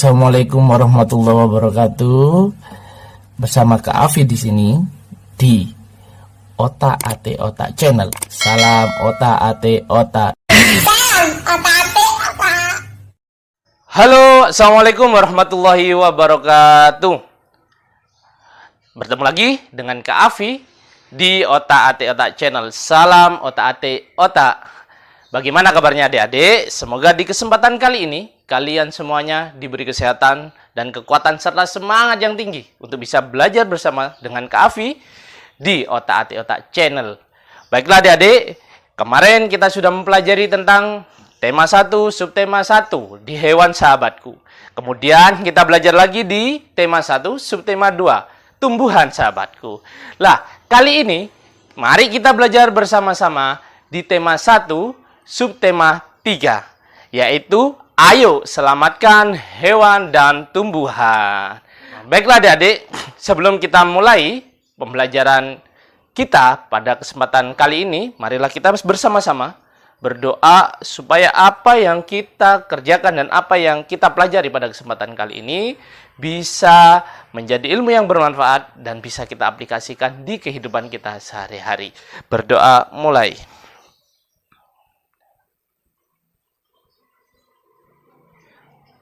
Assalamualaikum warahmatullahi wabarakatuh. Bersama Kak Afi di sini di Otak Ate Otak Channel. Salam Otak Ate Otak. Halo, assalamualaikum warahmatullahi wabarakatuh. Bertemu lagi dengan Kak Afi di Otak Ate Otak Channel. Salam Otak Ate Otak. Bagaimana kabarnya adik-adik? Semoga di kesempatan kali ini kalian semuanya diberi kesehatan dan kekuatan serta semangat yang tinggi untuk bisa belajar bersama dengan Kak Afi di Otak Ate Otak Channel. Baiklah adik-adik, kemarin kita sudah mempelajari tentang tema 1, subtema 1 di hewan sahabatku. Kemudian kita belajar lagi di tema 1, subtema 2, tumbuhan sahabatku. Lah, kali ini mari kita belajar bersama-sama di tema 1, subtema 3, yaitu ayo selamatkan hewan dan tumbuhan. Baiklah adik-adik, sebelum kita mulai pembelajaran kita pada kesempatan kali ini, marilah kita bersama-sama berdoa supaya apa yang kita kerjakan dan apa yang kita pelajari pada kesempatan kali ini bisa menjadi ilmu yang bermanfaat dan bisa kita aplikasikan di kehidupan kita sehari-hari. Berdoa mulai.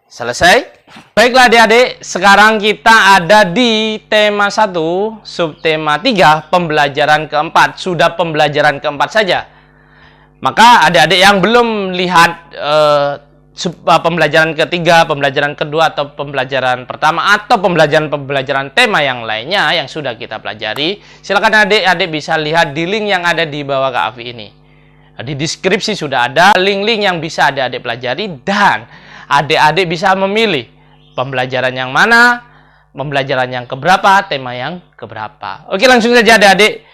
Selesai? Baiklah adik-adik, sekarang kita ada di tema 1, subtema 3, pembelajaran keempat. Sudah pembelajaran keempat saja. Maka adik-adik yang belum lihat pembelajaran ketiga, pembelajaran kedua, atau pembelajaran pertama, atau pembelajaran tema yang lainnya yang sudah kita pelajari, silakan adik-adik bisa lihat di link yang ada di bawah Kak Afi ini. Di deskripsi sudah ada link-link yang bisa adik-adik pelajari dan adik-adik bisa memilih pembelajaran yang mana, pembelajaran yang keberapa, tema yang keberapa. Oke, langsung saja adik-adik.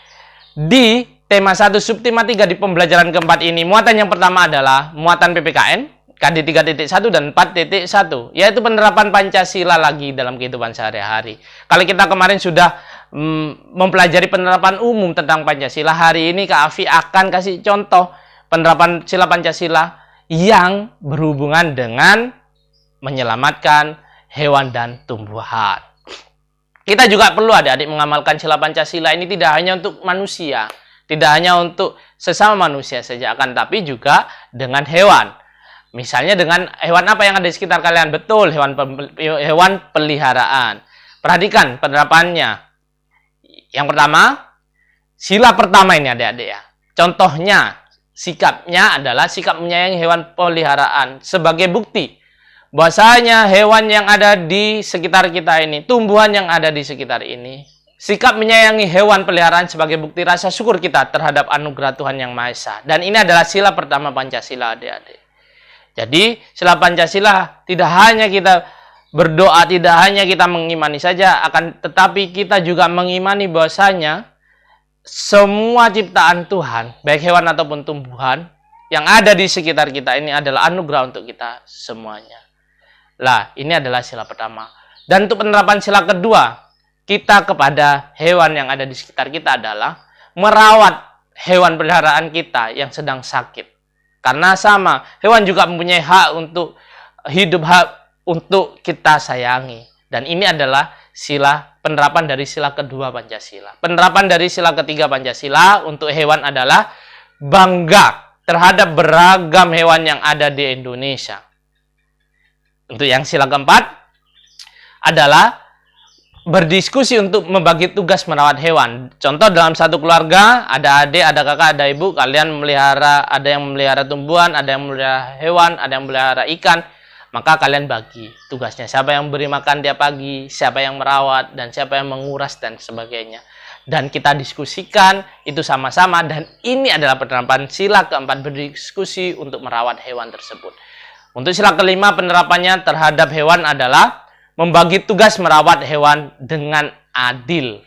Di tema 1, subtema 3 di pembelajaran keempat ini, muatan yang pertama adalah muatan PPKN, KD 3.1 dan 4.1, yaitu penerapan Pancasila lagi dalam kehidupan sehari-hari. Kalau kita kemarin sudah mempelajari penerapan umum tentang Pancasila, hari ini Kak Afi akan kasih contoh penerapan sila Pancasila yang berhubungan dengan menyelamatkan hewan dan tumbuhan. Kita juga perlu adik-adik mengamalkan sila Pancasila ini tidak hanya untuk manusia, tidak hanya untuk sesama manusia saja, akan tapi juga dengan hewan. Misalnya dengan hewan apa yang ada di sekitar kalian? Betul, hewan peliharaan. Perhatikan penerapannya. Yang pertama, sila pertama ini adik-adik ya. Contohnya, sikapnya adalah sikap menyayangi hewan peliharaan sebagai bukti bahwasanya hewan yang ada di sekitar kita ini, tumbuhan yang ada di sekitar ini, sikap menyayangi hewan peliharaan sebagai bukti rasa syukur kita terhadap anugerah Tuhan Yang Maha Esa. Dan ini adalah sila pertama Pancasila adik-adik. Jadi sila Pancasila tidak hanya kita berdoa, tidak hanya kita mengimani saja, akan tetapi kita juga mengimani bahwasanya semua ciptaan Tuhan, baik hewan ataupun tumbuhan, yang ada di sekitar kita ini adalah anugerah untuk kita semuanya. Lah, ini adalah sila pertama. Dan untuk penerapan sila kedua, kita kepada hewan yang ada di sekitar kita adalah merawat hewan peliharaan kita yang sedang sakit. Karena sama, hewan juga mempunyai hak untuk hidup, hak untuk kita sayangi. Dan ini adalah penerapan dari sila kedua Pancasila. Penerapan dari sila ketiga Pancasila untuk hewan adalah bangga terhadap beragam hewan yang ada di Indonesia. Untuk yang sila keempat adalah berdiskusi untuk membagi tugas merawat hewan. Contoh dalam satu keluarga, ada adik, ada kakak, ada ibu, kalian ada yang memelihara tumbuhan, ada yang memelihara hewan, ada yang memelihara ikan. Maka kalian bagi tugasnya. Siapa yang beri makan tiap pagi, siapa yang merawat, dan siapa yang menguras, dan sebagainya. Dan kita diskusikan itu sama-sama. Dan ini adalah penerapan sila keempat, berdiskusi untuk merawat hewan tersebut. Untuk sila kelima, penerapannya terhadap hewan adalah membagi tugas merawat hewan dengan adil.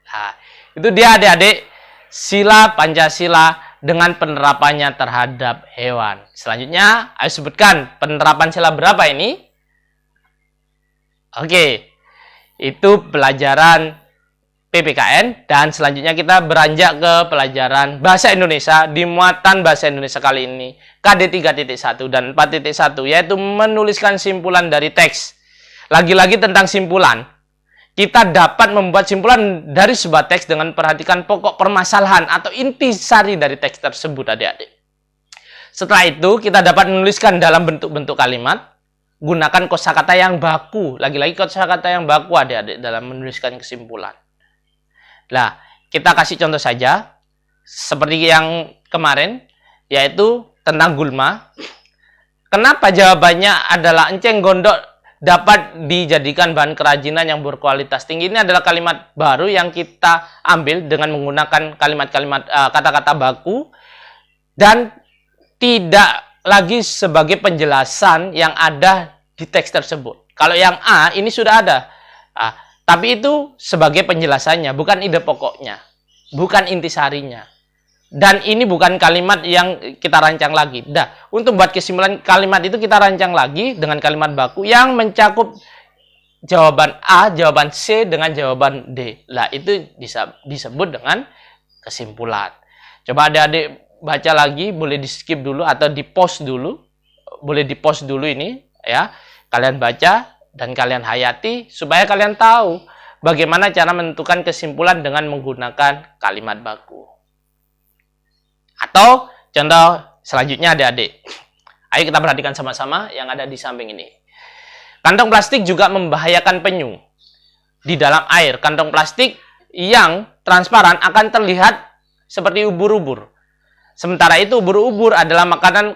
Nah, itu dia adik-adik sila Pancasila dengan penerapannya terhadap hewan. Selanjutnya, ayo sebutkan penerapan sila berapa ini? Oke, itu pelajaran PPKN. Dan selanjutnya kita beranjak ke pelajaran Bahasa Indonesia di muatan Bahasa Indonesia kali ini. KD 3.1 dan 4.1, yaitu menuliskan simpulan dari teks. Lagi-lagi tentang simpulan. Kita dapat membuat simpulan dari sebuah teks dengan perhatikan pokok permasalahan atau intisari dari teks tersebut, adik-adik. Setelah itu, kita dapat menuliskan dalam bentuk-bentuk kalimat. Gunakan kosakata yang baku. Lagi-lagi kosakata yang baku, adik-adik, dalam menuliskan kesimpulan. Nah, kita kasih contoh saja. Seperti yang kemarin, yaitu tentang gulma. Kenapa jawabannya adalah enceng gondok dapat dijadikan bahan kerajinan yang berkualitas tinggi? Ini adalah kalimat baru yang kita ambil dengan menggunakan kalimat-kalimat kata-kata baku dan tidak lagi sebagai penjelasan yang ada di teks tersebut. Kalau yang A ini sudah ada, tapi itu sebagai penjelasannya, bukan ide pokoknya, bukan intisarinya. Dan ini bukan kalimat yang kita rancang lagi. Nah, untuk buat kesimpulan kalimat itu kita rancang lagi dengan kalimat baku yang mencakup jawaban A, jawaban C dengan jawaban D. Lah, itu disebut dengan kesimpulan. Coba adik-adik baca lagi, boleh di skip dulu atau di pause dulu. Boleh di pause dulu ini ya. Kalian baca dan kalian hayati supaya kalian tahu bagaimana cara menentukan kesimpulan dengan menggunakan kalimat baku. Atau contoh selanjutnya adik-adik. Ayo kita perhatikan sama-sama yang ada di samping ini. Kantong plastik juga membahayakan penyu. Di dalam air, kantong plastik yang transparan akan terlihat seperti ubur-ubur. Sementara itu, ubur-ubur adalah makanan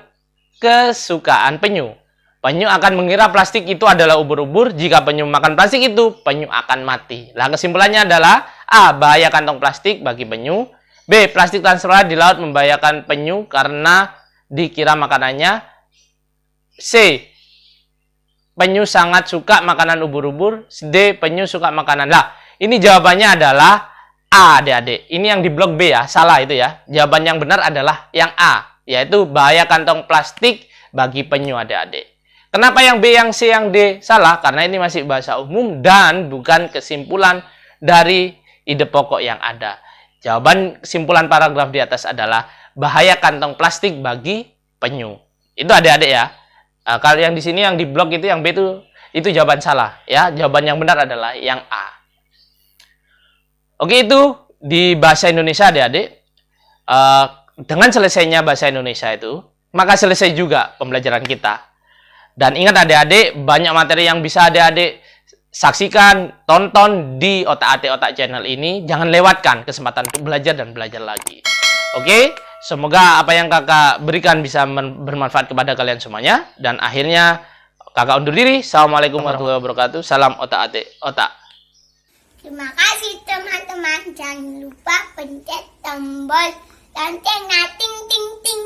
kesukaan penyu. Penyu akan mengira plastik itu adalah ubur-ubur. Jika penyu makan plastik itu, penyu akan mati. Nah, kesimpulannya adalah A. Bahaya kantong plastik bagi penyu. B. Plastik transparan di laut membahayakan penyu karena dikira makanannya. C. Penyu sangat suka makanan ubur-ubur. D. Penyu suka makanan. Lah, ini jawabannya adalah A, adik-adik. Ini yang di blok B ya, salah itu ya. Jawaban yang benar adalah yang A, yaitu bahaya kantong plastik bagi penyu, adik-adik. Kenapa yang B, yang C, yang D salah? Karena ini masih bahasa umum dan bukan kesimpulan dari ide pokok yang ada. Jawaban kesimpulan paragraf di atas adalah bahaya kantong plastik bagi penyu. Itu adik-adik ya. Kalau yang di sini yang di blok itu yang B itu jawaban salah ya. Jawaban yang benar adalah yang A. Oke, itu di bahasa Indonesia adik-adik. Dengan selesainya bahasa Indonesia itu, maka selesai juga pembelajaran kita. Dan ingat adik-adik, banyak materi yang bisa adik-adik saksikan, tonton di Otak Atik Otak channel ini. Jangan lewatkan kesempatan untuk belajar dan belajar lagi. Oke, semoga apa yang kakak berikan bisa bermanfaat kepada kalian semuanya. Dan akhirnya kakak undur diri. Assalamualaikum warahmatullahi wabarakatuh. Salam Otak Atik Otak. Terima kasih teman-teman. Jangan lupa pencet tombol lonceng ting ting ting.